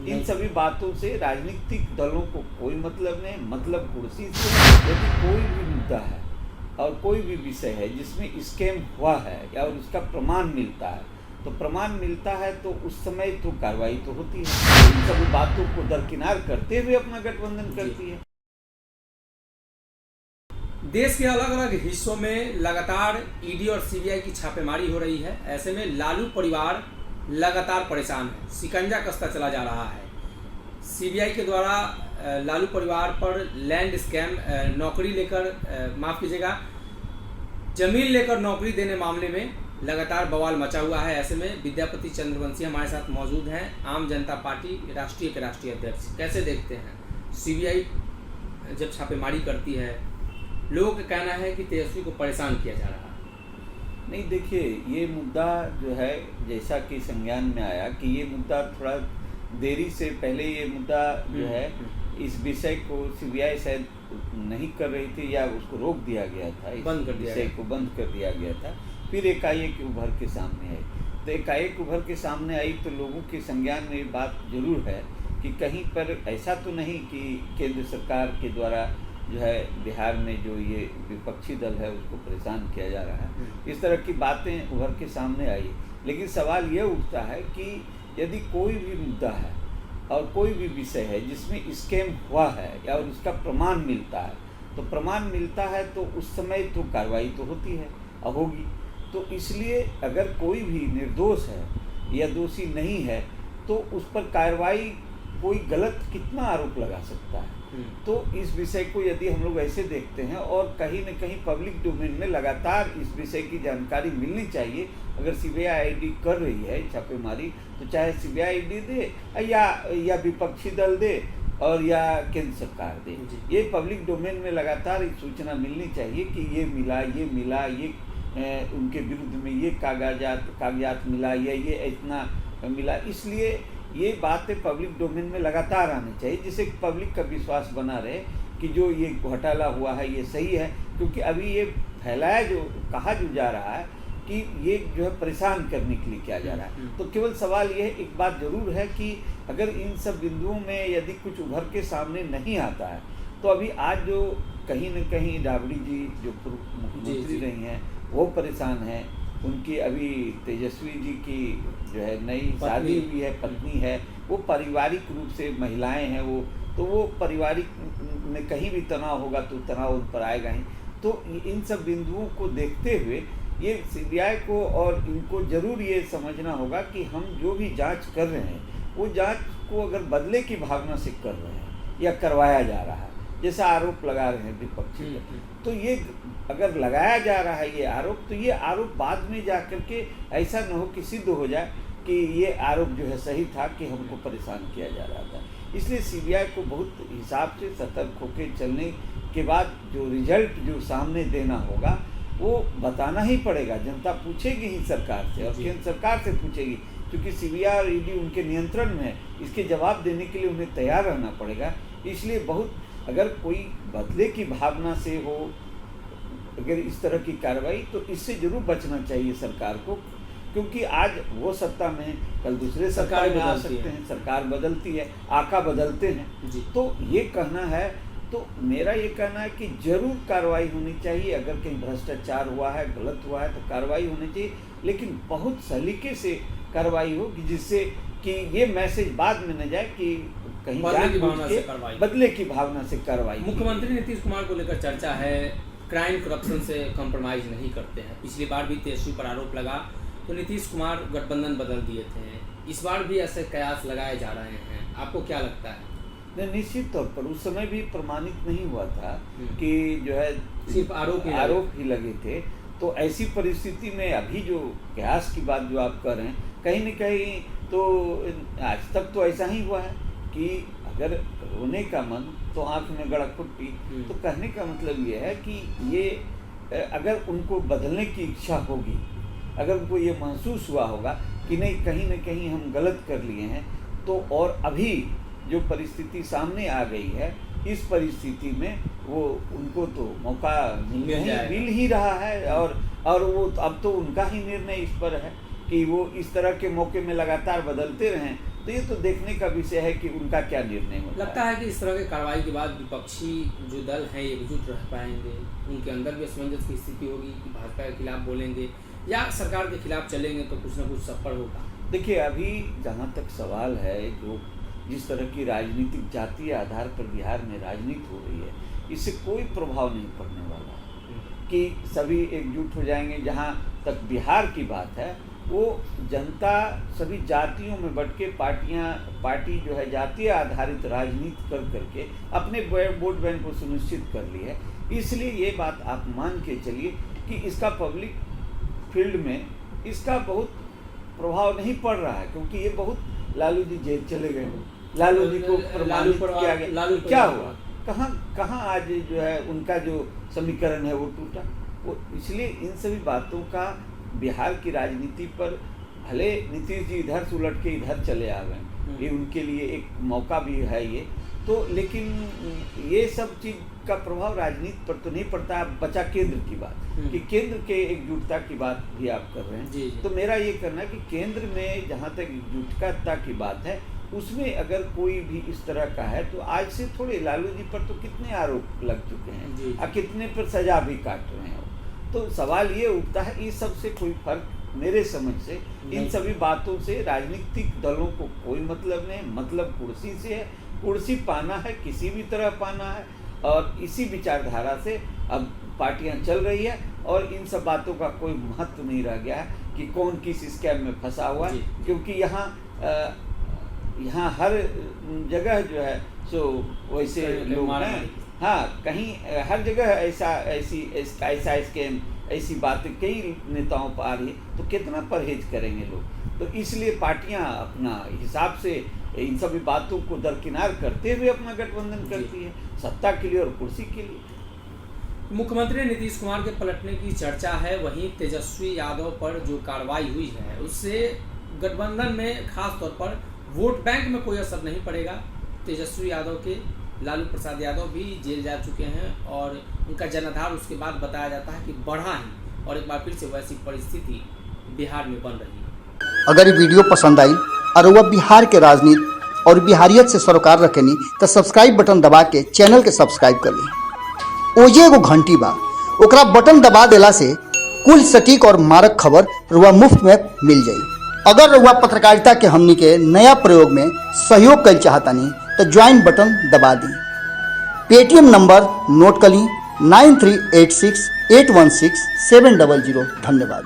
इन सभी बातों से राजनीतिक दलों को कोई मतलब नहीं, मतलब कुर्सी से। यदि कोई भी मुद्दा है और कोई भी विषय है जिसमें स्कैम हुआ है या और उसका प्रमाण मिलता है, तो प्रमाण मिलता है तो उस समय तो कार्रवाई तो होती है। इन सभी बातों को दरकिनार करते हुए अपना गठबंधन करती है। देश के अलग अलग हिस्सों में लगातार ईडी और सीबीआई की छापेमारी हो रही है। ऐसे में लालू परिवार लगातार परेशान है, शिकंजा कसता चला जा रहा है। सीबीआई के द्वारा लालू परिवार पर लैंड स्कैम, नौकरी लेकर माफ़ कीजिएगा, जमीन लेकर नौकरी देने मामले में लगातार बवाल मचा हुआ है। ऐसे में विद्यापति चंद्रवंशी हमारे साथ मौजूद हैं, आम जनता पार्टी राष्ट्रीय के राष्ट्रीय अध्यक्ष। कैसे देखते हैं सीबीआई जब छापेमारी करती है? लोगों का कहना है कि तेजस्वी को परेशान किया जा रहा है। नहीं, देखिए, ये मुद्दा जो है, जैसा कि संज्ञान में आया कि ये मुद्दा थोड़ा देरी से पहले ये मुद्दा जो है, इस विषय को सीबीआई शायद नहीं कर रही थी या उसको रोक दिया गया था, इस विषय को बंद कर दिया गया था। फिर एकाएक उभर के सामने आई, तो एकाएक उभर के सामने आई तो लोगों के संज्ञान में ये बात जरूर है कि कहीं पर ऐसा तो नहीं कि केंद्र सरकार के द्वारा जो है बिहार में जो ये विपक्षी दल है उसको परेशान किया जा रहा है। इस तरह की बातें उभर के सामने आई। लेकिन सवाल ये उठता है कि यदि कोई भी मुद्दा है और कोई भी विषय है जिसमें स्कैम हुआ है या और उसका प्रमाण मिलता है, तो प्रमाण मिलता है तो उस समय तो कार्रवाई तो होती है और होगी। तो इसलिए अगर कोई भी निर्दोष है या दोषी नहीं है तो उस पर कार्रवाई, कोई गलत कितना आरोप लगा सकता है। तो इस विषय को यदि हम लोग ऐसे देखते हैं और कहीं न कहीं पब्लिक डोमेन में लगातार इस विषय की जानकारी मिलनी चाहिए। अगर सीबीआई ईडी कर रही है छापेमारी, तो चाहे सीबीआई ईडी दे या विपक्षी दल दे और या केंद्र सरकार दे, ये पब्लिक डोमेन में लगातार एक सूचना मिलनी चाहिए कि ये मिला, ये उनके विरुद्ध में ये कागजात मिला या ये इतना मिला। इसलिए ये बातें पब्लिक डोमेन में लगातार आनी चाहिए, जिससे पब्लिक का विश्वास बना रहे कि जो ये घोटाला हुआ है ये सही है। क्योंकि अभी ये फैलाया जो कहा जो जा रहा है कि ये जो है परेशान करने के लिए किया जा रहा है। तो केवल सवाल ये, एक बात जरूर है कि अगर इन सब बिंदुओं में यदि कुछ उभर के सामने नहीं आता है, तो अभी आज जो कहीं न कहीं राबड़ी जी जो पूर्व मुख्यमंत्री रही हैं वो परेशान हैं। उनकी अभी तेजस्वी जी की जो है नई शादी हुई है, पत्नी है, वो पारिवारिक रूप से महिलाएं हैं, वो पारिवारिक में कहीं भी तनाव होगा तो तनाव उन पर आएगा ही। तो इन सब बिंदुओं को देखते हुए ये सीबीआई को और इनको जरूर ये समझना होगा कि हम जो भी जांच कर रहे हैं वो जांच को अगर बदले की भावना से कर रहे हैं या करवाया जा रहा है, जैसा आरोप लगा रहे हैं विपक्षी, तो ये अगर लगाया जा रहा है ये आरोप, तो ये आरोप बाद में जा कर के ऐसा न हो कि सिद्ध हो जाए कि ये आरोप जो है सही था कि हमको परेशान किया जा रहा था। इसलिए सीबीआई को बहुत हिसाब से सतर्क होकर चलने के बाद जो रिजल्ट जो सामने देना होगा वो बताना ही पड़ेगा। जनता पूछेगी ही सरकार से और केंद्र सरकार से पूछेगी, क्योंकि सीबीआई और ईडी उनके नियंत्रण में है। इसके जवाब देने के लिए उन्हें तैयार रहना पड़ेगा। इसलिए बहुत, अगर कोई बदले की भावना से हो अगर इस तरह की कार्रवाई, तो इससे जरूर बचना चाहिए सरकार को। क्योंकि आज वो सत्ता में है, कल दूसरे सरकार में आ सकते हैं, सरकार बदलती है, आका बदलते हैं। तो ये कहना है, तो मेरा ये कहना है कि जरूर कार्रवाई होनी चाहिए। अगर कहीं भ्रष्टाचार हुआ है, गलत हुआ है, तो कार्रवाई होनी चाहिए, लेकिन बहुत सलीके से कार्रवाई हो कि जिससे कि ये मैसेज बाद में न जाए कि कहीं बदले की भावना से कार्रवाई। मुख्यमंत्री नीतीश कुमार को लेकर चर्चा है, क्राइम करप्शन से कॉम्प्रोमाइज नहीं करते हैं। पिछली बार भी तेजस्वी पर आरोप लगा तो नीतीश कुमार गठबंधन बदल दिए थे, इस बार भी ऐसे कयास लगाए जा रहे हैं, आपको क्या लगता है? निश्चित तौर पर उस समय भी प्रमाणित नहीं हुआ था कि जो है सिर्फ आरोप ही लगे थे। तो ऐसी परिस्थिति में अभी जो कयास की बात जो आप कर रहे हैं, कहीं न कहीं तो आज तक तो ऐसा ही हुआ है कि अगर रोने का मन तो आँख में गड़ा फुट्टी। तो कहने का मतलब ये है कि ये अगर उनको बदलने की इच्छा होगी, अगर उनको ये महसूस हुआ होगा कि नहीं, कहीं न कहीं हम गलत कर लिए हैं, तो और अभी जो परिस्थिति सामने आ गई है, इस परिस्थिति में वो उनको तो मौका मिल ही रहा है। और वो अब तो उनका ही निर्णय इस पर है कि वो इस तरह के मौके में लगातार बदलते रहें तो ये तो देखने का विषय है कि उनका क्या निर्णय होता लगता है कि इस तरह की कार्रवाई के बाद विपक्षी जो दल हैं एकजुट रह पाएंगे, उनके अंदर भी असमंजस की स्थिति होगी कि भाजपा के खिलाफ बोलेंगे या सरकार के खिलाफ चलेंगे तो कुछ ना कुछ सफल होगा। देखिए, अभी जहाँ तक सवाल है, जो जिस तरह की राजनीतिक जातीय आधार पर बिहार में राजनीति हो रही है, इससे कोई प्रभाव नहीं पड़ने वाला है कि सभी एकजुट हो जाएंगे। जहाँ तक बिहार की बात है, वो जनता सभी जातियों में बट के पार्टी जो है जातीय आधारित राजनीति कर करके अपने वोट बैंक को सुनिश्चित कर ली है। इसलिए ये बात आप मान के चलिए कि इसका पब्लिक फील्ड में इसका बहुत प्रभाव नहीं पड़ रहा है, क्योंकि ये बहुत लालू जी जेल चले गए, लालू जी को प्रमाणित किया गया, क्या हुआ, कहाँ आज जो है उनका जो समीकरण है वो टूटा। वो इसलिए इन सभी बातों का बिहार की राजनीति पर भले नीतीश जी इधर से उलट के इधर चले आ गए, ये उनके लिए एक मौका भी है ये तो, लेकिन ये सब चीज़ का प्रभाव राजनीति पर तो नहीं पड़ता। बचा केंद्र की बात कि केंद्र के एकजुटता की बात भी आप कर रहे हैं जी। तो मेरा ये कहना है कि केंद्र में जहाँ तक एकजुटता की बात है, उसमें अगर कोई भी इस तरह का है तो आज से थोड़े लालू जी पर तो कितने आरोप लग चुके हैं और कितने पर सजा भी काट रहे हैं। तो सवाल ये उठता है, इस सब से कोई फर्क मेरे समझ से इन सभी बातों से राजनीतिक दलों को कोई मतलब नहीं, मतलब कुर्सी से है, कुर्सी पाना है, किसी भी तरह पाना है, और इसी विचारधारा से अब पार्टियां चल रही है और इन सब बातों का कोई महत्व नहीं रह गया है कि कौन किस स्कैम में फंसा हुआ है, क्योंकि यहाँ हर जगह जो है सो वैसे लोग हैं। हाँ, कहीं हर जगह ऐसा स्कैम, ऐसी बातें कई नेताओं पर आ रही है, तो कितना परहेज करेंगे लोग। तो इसलिए पार्टियां अपना हिसाब से इन सभी बातों को दरकिनार करते हुए अपना गठबंधन करती है, सत्ता के लिए और कुर्सी के लिए। मुख्यमंत्री नीतीश कुमार के पलटने की चर्चा है, वहीं तेजस्वी यादव पर जो कार्रवाई हुई है उससे गठबंधन में खास तौर पर वोट बैंक में कोई असर नहीं पड़ेगा। तेजस्वी यादव के लालू प्रसाद यादव भी जेल जा चुके हैं और उनका जनाधार उसके बाद बताया जाता है कि बढ़ा ही, और एक बार फिर से वैसी परिस्थिति बिहार में बन रही है। अगर ये वीडियो पसंद आई और वह बिहार के राजनीति और बिहारियत से सरोकार रखेनी तो सब्सक्राइब बटन दबा के चैनल के सब्सक्राइब कर ली। ओजे एगो घंटी बा, ओकरा बटन दबा देला से कुल सटीक और मारक खबर रुआ मुफ्त में मिल जाई। अगर रुआ पत्रकारिता के हमनी के नया प्रयोग में सहयोग कर चाहतानी तो ज्वाइन बटन दबा दी। पेटीएम नंबर नोट कर ली 9386816700। धन्यवाद।